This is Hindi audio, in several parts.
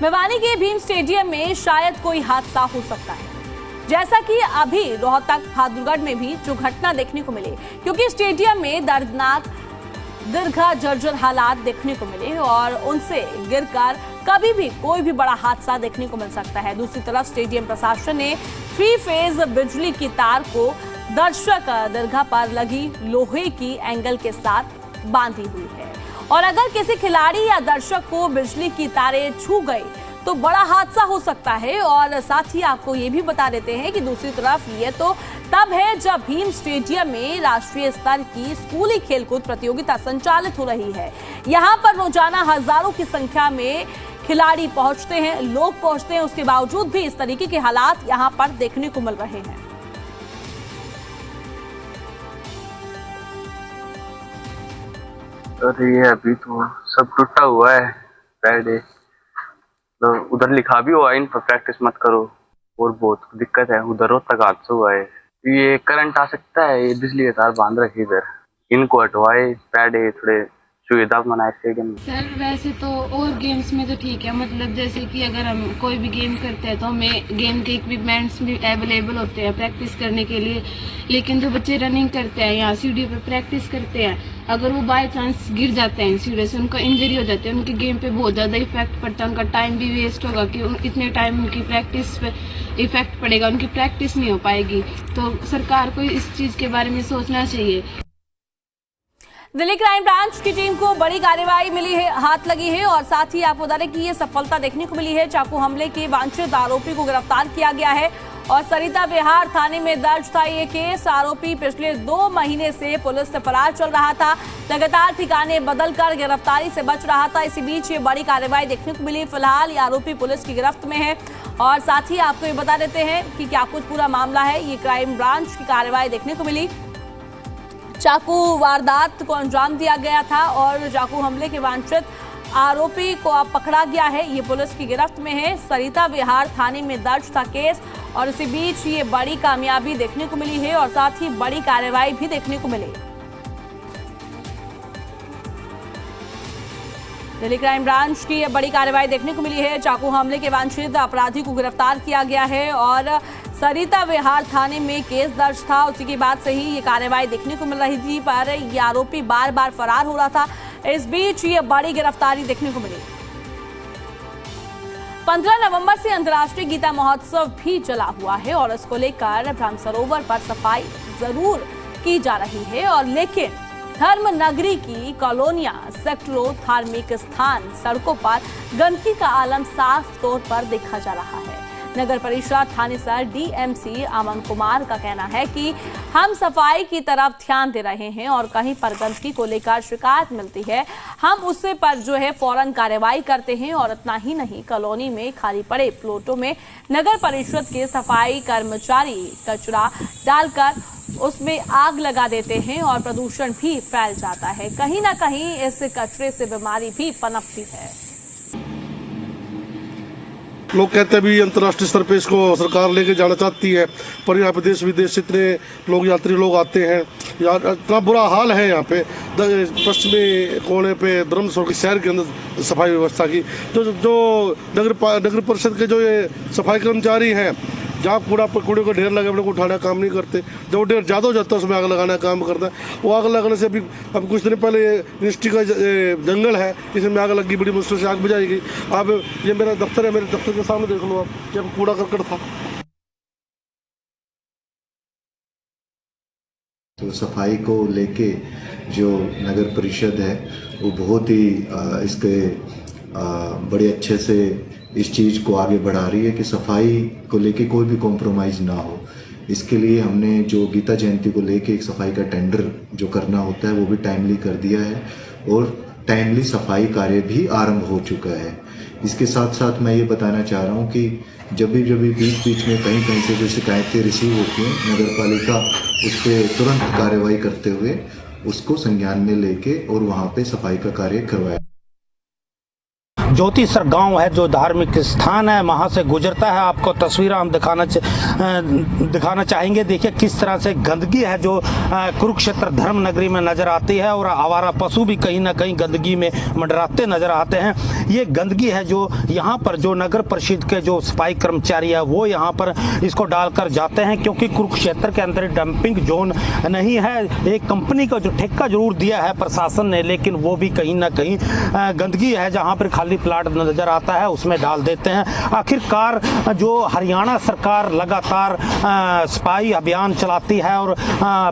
भिवानी के भीम स्टेडियम में शायद कोई हादसा हो सकता है, जैसा कि अभी रोहतक बहादुरगढ़ में भी जो घटना देखने को मिली, क्योंकि स्टेडियम में दर्दनाक दीर्घ जर्जर हालात देखने को मिले और उनसे गिरकर कभी भी कोई भी बड़ा हादसा देखने को मिल सकता है। दूसरी तरफ स्टेडियम प्रशासन ने 3 फेज बिजली की तार को दर्शक दीर्घा पर लगी लोहे की एंगल के साथ बांधी हुई है और अगर किसी खिलाड़ी या दर्शक को बिजली की तारें छू गई तो बड़ा हादसा हो सकता है। और साथ ही आपको ये भी बता देते हैं कि दूसरी तरफ ये तो तब है जब भीम स्टेडियम में राष्ट्रीय स्तर की स्कूली खेलकूद प्रतियोगिता संचालित हो रही है। यहाँ पर रोजाना हजारों की संख्या में खिलाड़ी पहुंचते हैं, लोग पहुंचते हैं, उसके बावजूद भी इस तरीके के हालात यहाँ पर देखने को मिल रहे हैं। अरे ये अभी तो सब टूटा हुआ है पैर, तो उधर लिखा भी हुआ है इन पर प्रैक्टिस मत करो और बहुत दिक्कत है। उधर तक हादसा हुआ है, ये करंट आ सकता है, ये बिजली के तार बांध रखे इधर, इनको हटवाए पैडे थोड़े सुविधा बनाए स्टेडियम में। सर वैसे तो और गेम्स में तो ठीक है, मतलब जैसे कि अगर हम कोई भी गेम करते हैं तो हमें गेम के इक्विपमेंट्स भी अवेलेबल होते हैं प्रैक्टिस करने के लिए, लेकिन जो बच्चे रनिंग करते हैं या सीढ़ी पर प्रैक्टिस करते हैं, अगर वो बाय चांस गिर जाते हैं सीढ़ी से, उनको इंजरी हो जाती है, उनके गेम पे बहुत ज़्यादा इफेक्ट पड़ता है, उनका टाइम भी वेस्ट होगा कि इतने टाइम उनकी प्रैक्टिस पे इफेक्ट पड़ेगा, उनकी प्रैक्टिस नहीं हो पाएगी। तो सरकार को इस चीज़ के बारे में सोचना चाहिए। दिल्ली क्राइम ब्रांच की टीम को बड़ी कार्रवाई मिली है, हाथ लगी है और साथ ही आपको बता दें कि ये सफलता देखने को मिली है। चाकू हमले के वांछित आरोपी को गिरफ्तार किया गया है और सरिता विहार थाने में दर्ज था ये केस। आरोपी पिछले 2 महीने से पुलिस से फरार चल रहा था, लगातार ठिकाने बदलकर गिरफ्तारी से बच रहा था। इसी बीच ये बड़ी कार्रवाई देखने को मिली। फिलहाल ये आरोपी पुलिस की गिरफ्त में है और साथ ही आपको ये बता देते हैं कि क्या कुछ पूरा मामला है। ये क्राइम ब्रांच की कार्रवाई देखने को मिली। चाकू वारदात को अंजाम दिया गया था और चाकू हमले के वांछित आरोपी को अब पकड़ा गया है, ये पुलिस की गिरफ्त में है। सरिता विहार थाने में दर्ज था केस और इसी बीच ये बड़ी कामयाबी देखने को मिली है और साथ ही बड़ी कार्रवाई भी देखने को मिली। दिल्ली क्राइम ब्रांच की बड़ी कार्रवाई देखने को मिली है। चाकू हमले के वांछित अपराधी को गिरफ्तार किया गया है और सरिता विहार थाने में केस दर्ज था। उसी के बाद से ही ये कार्रवाई देखने को मिल रही थी, पर ये आरोपी बार बार फरार हो रहा था। इस बीच ये बड़ी गिरफ्तारी देखने को मिली। 15 नवंबर से अंतर्राष्ट्रीय गीता महोत्सव भी चला हुआ है और इसको लेकर ब्रह्म सरोवर पर सफाई जरूर की जा रही है और लेकिन धर्म नगरी की कॉलोनियां, सेक्टरों, धार्मिक स्थान, सड़कों पर गंदगी का आलम साफ तौर पर देखा जा रहा है। नगर परिषद थानेसर डीएमसी अमन कुमार का कहना है कि हम सफाई की तरफ ध्यान दे रहे हैं और कहीं पर गंदगी को लेकर शिकायत मिलती है, हम उससे पर जो है फौरन कार्रवाई करते हैं। और इतना ही नहीं, कॉलोनी में खाली पड़े प्लॉटों में नगर परिषद के सफाई कर्मचारी कचरा डालकर उसमें आग लगा देते हैं और प्रदूषण भी फैल जाता है। कहीं ना कहीं इस कचरे से बीमारी भी पनपती है। लोग कहते हैं भी अंतर्राष्ट्रीय स्तर पे इसको सरकार लेके जाना चाहती है, पर यहाँ पे देश विदेश से इतने लोग, यात्री लोग आते हैं, यार इतना बुरा हाल है यहाँ पे। पश्चिमी कोने पे धर्मसर शहर के अंदर सफाई व्यवस्था की जो नगर परिषद के जो ये सफाई कर्मचारी हैं, जहाँ कूड़े का ढेर लगे अपने को उठाने का काम नहीं करते। जब वो ढेर ज़्यादा हो जाता है उसमें आग लगाने का काम करता है। वो आग लगाने से अब कुछ दिन पहले यूनिवर्सिटी का जंगल है, इसमें आग लगी, बड़ी मुश्किल से आग बुझाई गई। अब ये मेरा दफ्तर है, मेरे दफ्तर के सामने देख लो आप, जब कूड़ा करकट था। तो सफाई को लेके जो नगर परिषद है वो बहुत ही इसके बड़े अच्छे से इस चीज़ को आगे बढ़ा रही है कि सफाई को लेके कोई भी कॉम्प्रोमाइज़ ना हो। इसके लिए हमने जो गीता जयंती को लेके एक सफाई का टेंडर जो करना होता है वो भी टाइमली कर दिया है और टाइमली सफाई कार्य भी आरंभ हो चुका है। इसके साथ साथ मैं ये बताना चाह रहा हूँ कि जब भी बीच में कहीं से जो शिकायतें रिसीव होती हैं, नगर पालिका उस पर तुरंत कार्रवाई करते हुए उसको संज्ञान में लेके और वहाँ पे सफाई का कार्य करवाया। ज्योतिसर गांव है जो धार्मिक स्थान है, वहां से गुजरता है। आपको तस्वीरें हम दिखाना चाहेंगे। देखिए किस तरह से गंदगी है जो कुरुक्षेत्र धर्म नगरी में नजर आती है, और आवारा पशु भी कहीं ना कहीं गंदगी में मंडराते नजर आते हैं। ये गंदगी है जो यहाँ पर जो नगर परिषद के जो सफाई कर्मचारी है वो यहाँ पर इसको डालकर जाते हैं, क्योंकि कुरुक्षेत्र के अंदर डंपिंग जोन नहीं है। एक कंपनी का जो ठेका जरूर दिया है प्रशासन ने, लेकिन वो भी कहीं ना कहीं गंदगी है, जहाँ पर खाली प्लाट नजर आता है उसमें डाल देते हैं। आखिरकार जो हरियाणा सरकार लगातार सफाई अभियान चलाती है और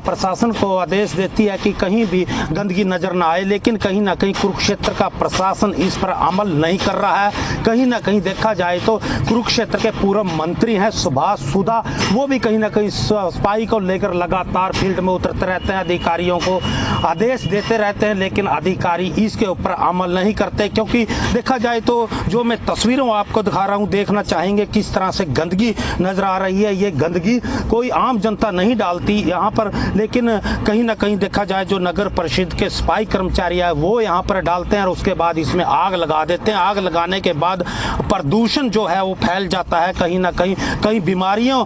प्रशासन को आदेश देती है कि कहीं भी गंदगी नजर ना आए, लेकिन कहीं ना कहीं कुरुक्षेत्र का प्रशासन इस पर अमल नहीं कर रहा है। कहीं ना कहीं देखा जाए तो कुरुक्षेत्र के पूर्व मंत्री हैं सुभाष सुधा, वो भी कहीं ना कहीं सफाई को लेकर लगातार फील्ड में उतरते रहते हैं, अधिकारियों को आदेश देते रहते हैं, लेकिन अधिकारी इसके ऊपर अमल नहीं करते। क्योंकि देखा जाए तो जो मैं तस्वीरों आपको दिखा रहा हूं, देखना चाहेंगे किस तरह से गंदगी नजर आ रही है। ये गंदगी कोई आम जनता नहीं डालती यहाँ पर, लेकिन कहीं ना कहीं देखा जाए जो नगर परिषद के सफाई कर्मचारी है वो यहाँ पर डालते हैं और उसके बाद इसमें आग लगा देते हैं। आग लगाने के बाद प्रदूषण जो है वो फैल जाता है, कहीं ना कहीं बीमारियों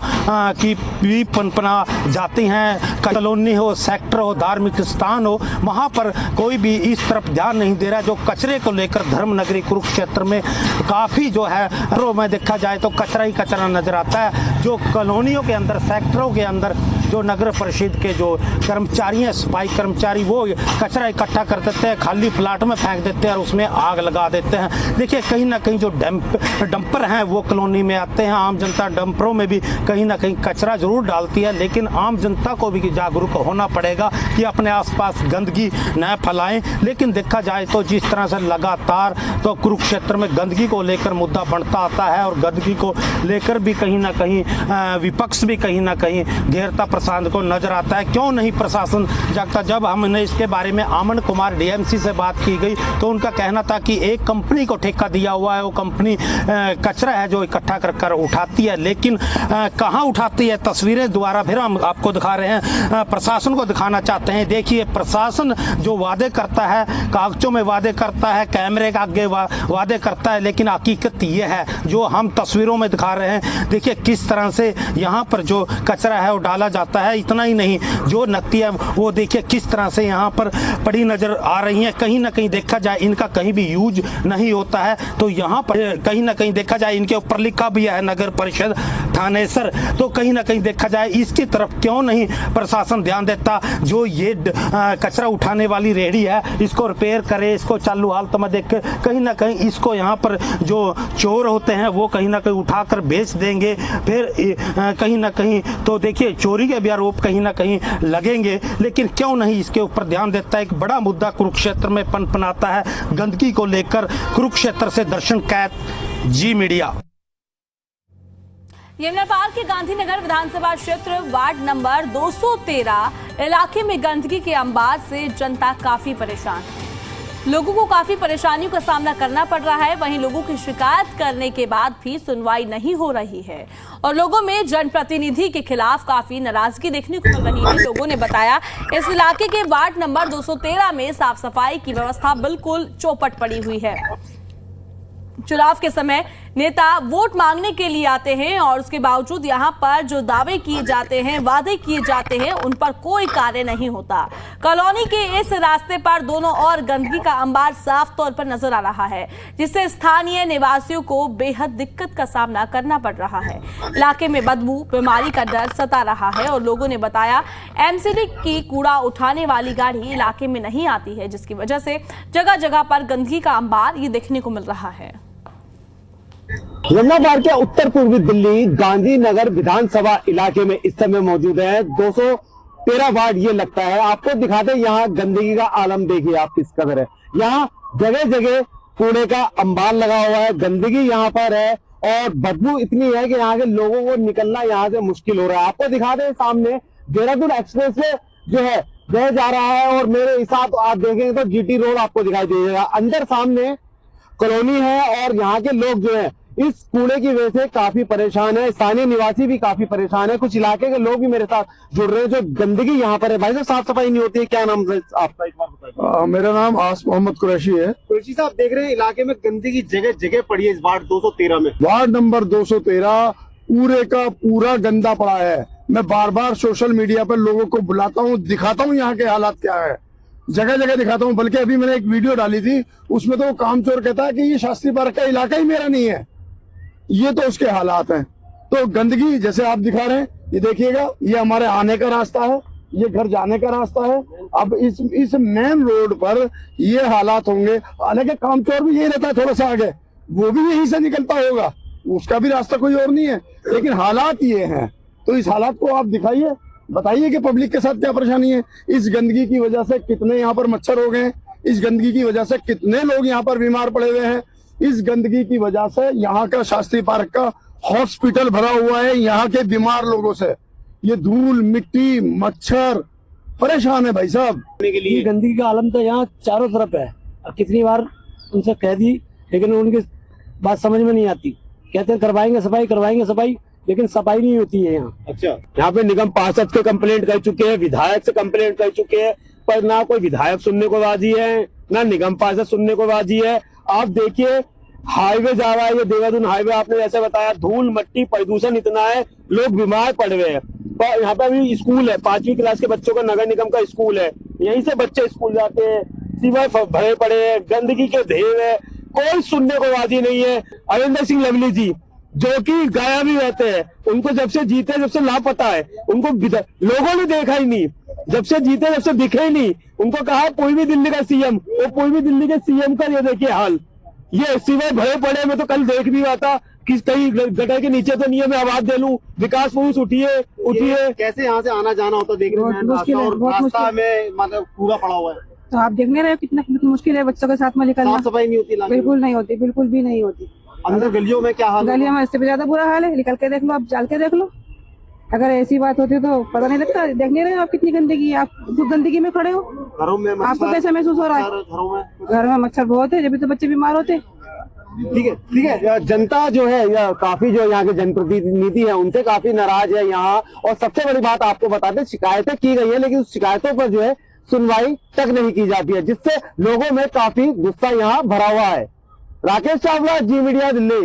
की भी पनपना जाती हैं। कॉलोनी हो, सेक्टर हो, धार्मिक स्थान हो, वहां पर कोई भी इस तरफ ध्यान नहीं दे रहा। जो कचरे को लेकर धर्म नगरी कुरुक्षेत्र में काफी जो है में देखा जाए तो कचरा ही कचरा नजर आता है। जो कॉलोनियों के अंदर, सेक्टरों के अंदर जो नगर परिषद के जो कर्मचारी हैं, सफाई कर्मचारी, वो कचरा इकट्ठा कर देते हैं, खाली प्लाट में फेंक देते हैं और उसमें आग लगा देते हैं। देखिए कहीं ना कहीं जो डंपर हैं वो कॉलोनी में आते हैं। आम जनता डंपरों में भी कहीं ना कहीं कचरा जरूर डालती है, लेकिन आम जनता को भी जागरूक होना पड़ेगा कि अपने आसपास गंदगी न फैलाएं। लेकिन देखा जाए तो जिस तरह से लगातार तो कुरुक्षेत्र में गंदगी को लेकर मुद्दा बढ़ता आता है और गंदगी को लेकर भी कहीं ना कहीं विपक्ष भी कहीं ना कहीं घेरता प्रशासन को नजर आता है। क्यों नहीं प्रशासन जागता? जब हमने इसके बारे में आमन कुमार डीएमसी से बात की गई तो उनका कहना था कि एक कंपनी को ठेका दिया हुआ है, वो कंपनी कचरा है जो इकट्ठा कर उठाती है, लेकिन कहाँ उठाती है? तस्वीरें द्वारा फिर हम आपको दिखा रहे हैं, प्रशासन को दिखाना चाहते हैं। देखिए प्रशासन जो वादे करता है, कागजों में वादे करता है, कैमरे के आगे वादे करता है, लेकिन हकीकत ये है जो हम तस्वीरों में दिखा रहे हैं। देखिए किस तरह से यहाँ पर जो कचरा है वो डाला जाता है। इतना ही नहीं, जो नक्तियाँ वो देखिए किस तरह से यहाँ पर पड़ी नजर आ रही हैं। कहीं ना कहीं देखा जाए इनका कहीं भी यूज नहीं होता है, तो यहाँ पर कहीं ना कहीं देखा जाए इनके ऊपर लिखा भी है नगर परिषद थानेसर, तो कहीं ना कहीं देखा जाए इसकी तरफ क्यों नहीं प्रशासन ध्यान देता? जो ये कचरा उठाने वाली रेहड़ी है इसको रिपेयर करे, इसको चालू हालत में देख कहीं ना कहीं इसको यहाँ पर जो चोर होते हैं वो कहीं ना कहीं उठाकर बेच देंगे। फिर कहीं ना कहीं तो देखिए चोरी के भी आरोप कहीं ना कहीं लगेंगे, लेकिन क्यों नहीं इसके ऊपर ध्यान देता है? एक बड़ा मुद्दा कुरुक्षेत्र में पनपनाता है गंदगी को लेकर। कुरुक्षेत्र से दर्शन कैद, जी मीडिया। ये नेपाल के गांधीनगर विधानसभा क्षेत्र वार्ड नंबर 213 इलाके में गंदगी के अंबार से जनता काफी परेशान है। लोगों को काफी परेशानियों का सामना करना पड़ रहा है। वहीं लोगों की शिकायत करने के बाद भी सुनवाई नहीं हो रही है और लोगों में जनप्रतिनिधि के खिलाफ काफी नाराजगी देखने को मिल रही है। लोगों ने बताया इस इलाके के वार्ड नंबर 213 में साफ सफाई की व्यवस्था बिल्कुल चौपट पड़ी हुई है। चुनाव के समय नेता वोट मांगने के लिए आते हैं और उसके बावजूद यहां पर जो दावे किए जाते हैं, वादे किए जाते हैं, उन पर कोई कार्य नहीं होता। कॉलोनी के इस रास्ते पर दोनों ओर गंदगी का अंबार साफ तौर पर नजर आ रहा है, जिससे स्थानीय निवासियों को बेहद दिक्कत का सामना करना पड़ रहा है। इलाके में बदबू, बीमारी का डर सता रहा है और लोगों ने बताया एमसीडी की कूड़ा उठाने वाली गाड़ी इलाके में नहीं आती है, जिसकी वजह से जगह जगह पर गंदगी का अंबार ये देखने को मिल रहा है। यमुनापार के उत्तर पूर्वी दिल्ली गांधीनगर विधानसभा इलाके में इस समय मौजूद है। 213 वार्ड ये लगता है। आपको दिखाते यहाँ गंदगी का आलम देखिए आप किस कदर है। यहाँ जगह जगह कूड़े का अंबार लगा हुआ है, गंदगी यहाँ पर है और बदबू इतनी है कि यहाँ के लोगों को निकलना यहाँ से मुश्किल हो रहा है। आपको दिखाते सामने देहरादून एक्सप्रेस वे जो है वह जा रहा है और मेरे हिसाब आप देखेंगे तो जीटी रोड आपको दिखाई देगा। अंदर सामने कॉलोनी है और यहाँ के लोग जो है इस कूड़े की वजह से काफी परेशान है, स्थानीय निवासी भी काफी परेशान है, कुछ इलाके के लोग भी मेरे साथ जुड़ रहे हैं जो गंदगी यहाँ पर है। भाई साहब साफ सफाई नहीं होती है, क्या नाम है आपका, एक बार बताइए। मेरा नाम आस मोहम्मद कुरैशी है। कुरैशी साहब, देख रहे हैं इलाके में गंदगी जगह जगह पड़ी है इस वार्ड 213 में। वार्ड नंबर 213 पूरे का पूरा गंदा पड़ा है। मैं बार बार सोशल मीडिया पर लोगों को बुलाता हूँ, दिखाता हूँ यहाँ के हालात क्या है, जगह जगह दिखाता हूँ। बल्कि अभी मैंने एक वीडियो डाली थी, उसमें तो वो कामचोर कहता है कि ये शास्त्री पार्क का इलाका ही मेरा नहीं है। ये तो उसके हालात हैं। तो गंदगी जैसे आप दिखा रहे हैं, ये देखिएगा, ये हमारे आने का रास्ता है, ये घर जाने का रास्ता है। अब इस मेन रोड पर ये हालात होंगे। हालांकि कामचोर भी यही रहता है, थोड़ा सा आगे वो भी यहीं से निकलता होगा, उसका भी रास्ता कोई और नहीं है, लेकिन हालात ये हैं। तो इस हालात को आप दिखाइए, बताइए कि पब्लिक के साथ क्या परेशानी है। इस गंदगी की वजह से कितने यहाँ पर मच्छर हो गए हैं, इस गंदगी की वजह से कितने लोग यहाँ पर बीमार पड़े हुए हैं, इस गंदगी की वजह से यहाँ का शास्त्री पार्क का हॉस्पिटल भरा हुआ है यहाँ के बीमार लोगों से। ये धूल मिट्टी मच्छर परेशान है भाई साहब। ये गंदगी का आलम तो यहाँ चारों तरफ है। अब कितनी बार उनसे कह दी, लेकिन उनकी बात समझ में नहीं आती। कहते हैं करवाएंगे सफाई, लेकिन सफाई नहीं होती है यहाँ। अच्छा, यहाँ पे निगम पार्षद से कंप्लेंट कर चुके हैं, विधायक से कंप्लेंट कर चुके हैं, पर ना कोई विधायक सुनने को राजी है, ना निगम पार्षद सुनने को राजी है। आप देखिए हाईवे जा रहा है, ये देहरादून हाईवे, आपने जैसे बताया धूल मट्टी प्रदूषण इतना है, लोग बीमार पड़ रहे हैं। पर यहाँ पे अभी स्कूल है, 5वीं क्लास के बच्चों का नगर निगम का स्कूल है, यहीं से बच्चे स्कूल जाते हैं, सीवर भरे पड़े हैं, गंदगी के ढेर है, कोई सुनने को राजी नहीं है। अरिंदर सिंह लवली जी जो कि गया भी रहते हैं, उनको जब से जीते जब से लापता है, उनको लोगों ने देखा ही नहीं, जब से जीते जब से दिखे ही नहीं। उनको कहा पूर्वी दिल्ली का सीएम, वो पूर्वी दिल्ली के सीएम का ये देखिए हाल, ये सीवर भरे पड़े। मैं तो कल देख भी रहा था कि कहीं गटर के नीचे तो नहीं है, मैं आवाज दे लूं विकास पुरुष उठिए। कैसे यहाँ से आना जाना होता देख रहे हैं, रास्ता में मतलब पूरा पड़ा हुआ है। तो आप देखने रहे कितना मुश्किल है बच्चों के साथ में निकलना। साफ सफाई नहीं होती, बिल्कुल नहीं होती, बिल्कुल भी नहीं होती। अंदर गलियों में क्या हाल, गलियों में इससे भी ज्यादा बुरा हाल है। निकल के देख लो, आप चल के देख लो। अगर ऐसी बात होती तो पता नहीं लगता। देख नहीं रहे आप कितनी गंदगी है, आप खुद गंदगी में खड़े हो, घरों में आपको कैसे महसूस हो रहा है? घर में मच्छर बहुत है, जब भी तो बच्चे बीमार होते। ठीक है। जनता जो है या काफी जो यहाँ के जनप्रतिनिधि है उनसे काफी नाराज है यहाँ। और सबसे बड़ी बात आपको बताते, शिकायतें की गई है, लेकिन उस शिकायतों पर जो है सुनवाई तक नहीं की जाती है, जिससे लोगों में काफी गुस्सा यहाँ भरा हुआ है। राकेश चावला, जी मीडिया, दिल्ली।